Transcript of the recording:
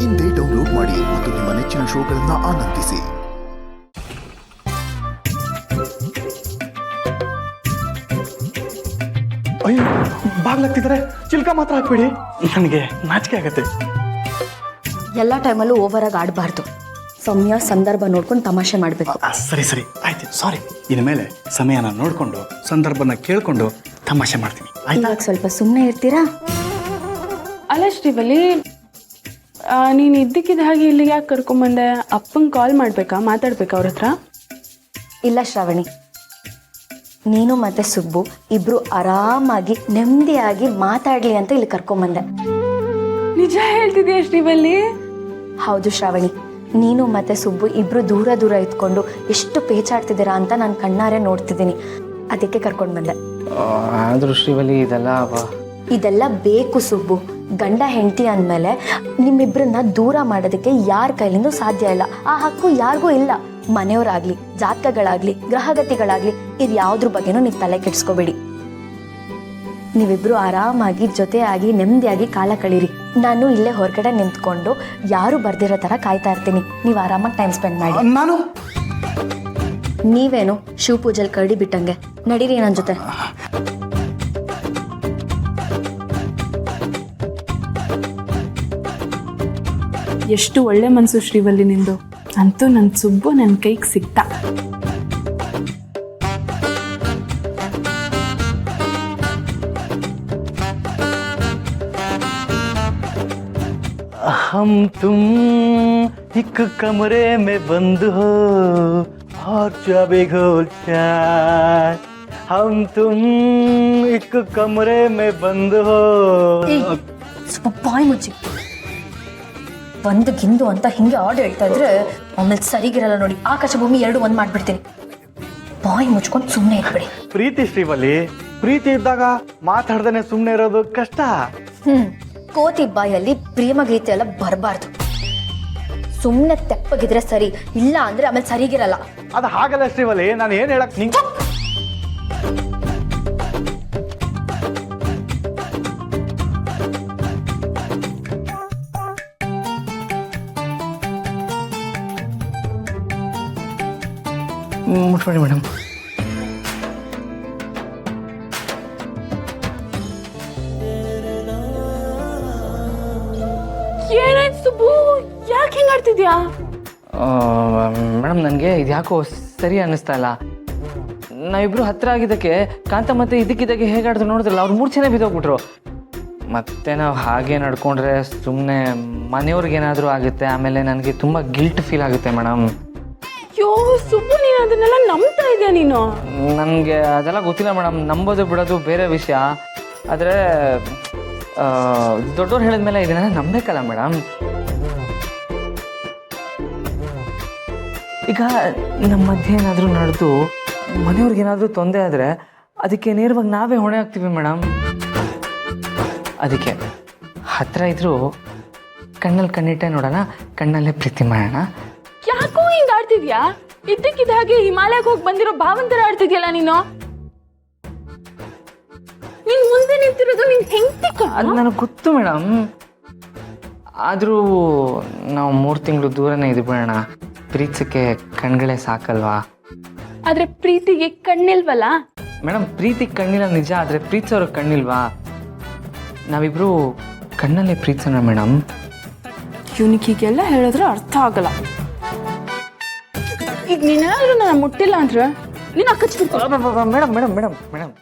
ಇಂದೇ ಡೌನ್ಲೋಡ್ ಮಾಡಿ ಮತ್ತು ನಿಮ್ಮ ನೆಚ್ಚಿನ ಶೋಗಳನ್ನು ಆನಂದಿಸಿ. ಅಯ್ಯೋ, ಬಾಗ್ಲಾಗ್ತಿದ್ದಾರೆ. ಚಿಲ್ಕ ಮಾತ್ರ ಹಾಕ್ಬಿಡಿ, ನನಗೆ ನಾಚಿಕೆ ಆಗತ್ತೆ. ಎಲ್ಲ ಟೈಮಲ್ಲೂ ಓವರ್ ಆಗಿ ಆಡಬಾರ್ದು. ಸಮಯ ಸಂದರ್ಭ ನೋಡ್ಕೊಂಡು ತಮಾಷೆ ಮಾಡಬೇಕು. ಸರಿ ಸರಿ ಆಯ್ತು, ಸಾರಿ. ಇನ್ನು ಮೇಲೆ ಸಮಯನ ನೋಡಿಕೊಂಡು ಸಂದರ್ಭನ ಕೇಳ್ಕೊಂಡು ತಮಾಷೆ ಮಾಡ್ತೀನಿ. ಇವಾಗ ಸ್ವಲ್ಪ ಸುಮ್ಮನೆ ಇರ್ತೀರಾ? ಅಲ್ಲ ಶ್ರೀವಲ್ಲಿ, ನೀನು ಇದ್ದಕ್ಕಿದ್ದ ಹಾಗೆ ಇಲ್ಲಿಗೆ ಯಾಕೆ ಕರ್ಕೊಂಬಂದೆ? ಅಪ್ಪಂಗೆ ಕಾಲ್ ಮಾಡಬೇಕಾ, ಮಾತಾಡ್ಬೇಕಾ ಅವ್ರ ಹತ್ರ? ಇಲ್ಲ ಶ್ರಾವಣಿ, ನೀನು ಮತ್ತೆ ಸುಬ್ಬು ಇಬ್ರು ಆರಾಮಾಗಿ ನೆಮ್ಮದಿಯಾಗಿ ಮಾತಾಡ್ಲಿ ಅಂತ ಇಲ್ಲಿ ಕರ್ಕೊಂಬಂದೆ. ನಿಜ ಹೇಳ್ತಿದ್ಯಾ ಶ್ರೀವಲ್ಲಿ? ಹೌದು ಶ್ರಾವಣಿ, ನೀನು ಮತ್ತೆ ಸುಬ್ಬು ಇಬ್ರು ದೂರ ದೂರ ಇದ್ಕೊಂಡು ಎಷ್ಟು ಪೇಚಾಡ್ತಿದ್ದೀರಾ ಅಂತ ನಾನು ಕಣ್ಣಾರೆ ನೋಡ್ತಿದ್ದೀನಿ. ಅದಕ್ಕೆ ಕರ್ಕೊಂಡು ಬಂದೆ. ಆದರೂ ಶ್ರೀವಲ್ಲಿ ಇದೆಲ್ಲ ಬೇಕು ಸುಬ್ಬು. ಗಂಡ ಹೆಂಡತಿ ಅಂದಮೇಲೆ ನಿಮ್ಮಿಬ್ಬರನ್ನ ದೂರ ಮಾಡೋದಕ್ಕೆ ಯಾರ ಕೈಲಿಂದ ಸಾಧ್ಯ ಇಲ್ಲ. ಆ ಹಕ್ಕು ಯಾರಿಗೂ ಇಲ್ಲ. ಮನೆಯವರಾಗ್ಲಿ, ಜಾತಕಗಳಾಗ್ಲಿ, ಗ್ರಹಗತಿಗಳಾಗ್ಲಿ, ಇದು ಯಾವುದ್ರ ಬಗ್ಗೆನೂ ನೀವು ತಲೆ ಕೆಡಿಸ್ಕೋಬೇಡಿ. ನೀವಿಬ್ರು ಆರಾಮಾಗಿ ಜೊತೆಯಾಗಿ ನೆಮ್ಮದಿಯಾಗಿ ಕಾಲ ಕಳೀರಿ. ನಾನು ಇಲ್ಲೇ ಹೊರಗಡೆ ನಿಂತ್ಕೊಂಡು ಯಾರು ಬರ್ದಿರೋ ಥರ ಕಾಯ್ತಾ ಇರ್ತೀನಿ. ನೀವು ಆರಾಮಾಗಿ ಟೈಮ್ ಸ್ಪೆಂಡ್ ಮಾಡಿ. ನಾನು ನೀವೇನು ಶಿವ ಪೂಜೆಲಿ ಕರಡಿ ಬಿಟ್ಟಂಗೆ ನಡೀರಿ ನನ್ನ ಜೊತೆ. ಎಷ್ಟು ಒಳ್ಳೆ ಮನಸ್ಸು ಶ್ರೀವಲ್ಲಿ ನಿಂದು. ಅಂತೂ ನನ್ನ ಸುಬ್ಬು ನನ್ನ ಕೈಗೆ ಸಿಕ್ತ. हम तुम एक कमरे में बंद हो और चाबी खोल चार. हम तुम एक कमरे में बंद हो. ಬಾಯ್ ಮುಚ್ಚಿ. ಒಂದು ಗಿಂದು ಅಂತ ಹಿಂಗೆ ಆರ್ಡ್ ಹೇಳ್ತಾ ಇದ್ರೆ ಆಮೇಲೆ ಸರಿಗಿರಲ್ಲ ನೋಡಿ. ಆಕಾಶ ಭೂಮಿ ಎರಡು ಒಂದ್ ಮಾಡ್ಬಿಡ್ತೀನಿ. ಬಾಯ್ ಮುಚ್ಕೊಂಡು ಸುಮ್ಮನೆ ಇಟ್ಬಿಡಿ. ಪ್ರೀತಿ ಶ್ರೀವಲ್ಲಿ, ಪ್ರೀತಿ ಇದ್ದಾಗ ಮಾತಾಡ್ದೇನೆ ಸುಮ್ಮನೆ ಇರೋದು ಕಷ್ಟ. ಕೋತಿ ಬಾಯಲ್ಲಿ ಪ್ರೇಮ ಗೀತೆ ಎಲ್ಲ ಬರಬಾರ್ದು. ಸುಮ್ಮನೆ ತೆಪ್ಪಗಿದ್ರೆ ಸರಿ, ಇಲ್ಲ ಅಂದ್ರೆ ಆಮೇಲೆ ಸರಿಗಿರಲ್ಲ. ಅದು ಹಾಗಲ್ಲ ಶ್ರೀವಲ್ಲಿ, ನಾನು ಏನ್ ಹೇಳಕ್ ನಿಂಗೆ ಮುಟ್ಬೇಡಿ ಮೇಡಮ್. ಏನಾಯ್ತು ಸುಬ್ಬು? ಯಾಕೆ ಹಿಂಗೆ ಆಡ್ತಿದ್ಯಾ? ಮೇಡಮ್, ನನಗೆ ಇದು ಯಾಕೋ ಸರಿ ಅನ್ನಿಸ್ತಾ ಇಲ್ಲ. ನಾವಿಬ್ರು ಹತ್ರ ಆಗಿದ್ದಕ್ಕೆ ಕಾಂತ ಮತ್ತೆ ಇದಕ್ಕಿದ್ದಾಗೆ ಹೇಗಾಡ್ದು ನೋಡಿದ್ರಲ್ಲ, ಅವ್ರು ಮೂರ್ಛೆನೇ ಬಿದ್ದೋಗ್ಬಿಟ್ರು. ಮತ್ತೆ ನಾವು ಹಾಗೆ ನಡ್ಕೊಂಡ್ರೆ ಸುಮ್ಮನೆ ಮನೆಯವ್ರಿಗೇನಾದರೂ ಆಗುತ್ತೆ. ಆಮೇಲೆ ನನಗೆ ತುಂಬ ಗಿಲ್ಟ್ ಫೀಲ್ ಆಗುತ್ತೆ ಮೇಡಮ್. ಯೋ ಸುಬ್ಬು, ನೀನು ಅದನ್ನೆಲ್ಲ ನಂಬ್ತಾ ಇದೆಯಾ ನೀನು? ನನಗೆ ಅದೆಲ್ಲ ಗೊತ್ತಿಲ್ಲ ಮೇಡಮ್. ನಂಬೋದು ಬಿಡೋದು ಬೇರೆ ವಿಷಯ. ಆದರೆ ದೊಡ್ಡವ್ರು ಹೇಳಿದ್ಮೇಲೆ ಇದನ್ನೆಲ್ಲ ನಂಬೇಕಲ್ಲ ಮೇಡಮ್. ಈಗ ನಮ್ಮ ಮಧ್ಯೆ ಏನಾದರೂ ನಡೆದು ಮನೆಯವ್ರಿಗೇನಾದರೂ ತೊಂದರೆ ಆದರೆ ಅದಕ್ಕೆ ನೇರವಾಗಿ ನಾವೇ ಹೊಣೆ ಆಗ್ತೀವಿ ಮೇಡಮ್. ಅದಕ್ಕೆ ಹತ್ರ ಇದ್ರೂ ಕಣ್ಣಲ್ಲಿ ಕಣ್ಣಿಟ್ಟೆ ನೋಡೋಣ, ಕಣ್ಣಲ್ಲೇ ಪ್ರೀತಿ ಮಾಡೋಣ. ಯಾಕೋ ಹಿಂಗೆ ಆಡ್ತಿದ್ಯಾ? ಇದ್ದಕ್ಕಿದ್ದ ಹಾಗೆ ಹಿಮಾಲಯಕ್ಕೆ ಹೋಗಿ ಬಂದಿರೋ ಭಾವಂತರ ಆಡ್ತಿದ್ಯಲ್ಲ ನೀನು. ನೀನ್ ಮುಂದೆ ನಿಂತಿರೋದು ನಿನ್ ಹೆಂಡತಿ. ಅದು ನನಗೆ ಗೊತ್ತು ಮೇಡಮ್. ಆದರೂ ನಾವು 3 ತಿಂಗಳು ದೂರನೇ ಇದ್ಬಿಡೋಣ. ಪ್ರೀತಿಸಕ್ಕೆ ಕಣ್ಗಳೇ ಸಾಕಲ್ವಾ? ಆದ್ರೆ ಪ್ರೀತಿಗೆ ಕಣ್ಣಿಲ್ವಲ್ಲ ಮೇಡಮ್. ಪ್ರೀತಿ ಕಣ್ಣಿಲ್ಲ ನಿಜ, ಆದರೆ ಪ್ರೀತಿಸೋರಿಗೆ ಕಣ್ಣಿಲ್ವಾ? ನಾವಿಬ್ರು ಕಣ್ಣಲ್ಲೇ ಪ್ರೀತಿಸೋಣ ಮೇಡಮ್. ಇವನಿಗೆಲ್ಲ ಹೇಳಿದ್ರೆ ಅರ್ಥ ಆಗಲ್ಲ. ಈಗ ನೀನೇನಾದ್ರೂ ನನ್ನ ಮುಟ್ಟಿಲ್ಲ ಅಂದ್ರೆ ನೀನು ಅಕ್ಕಚ್ಬಿಡ್ತೀನಿ. Madam madam madam madam.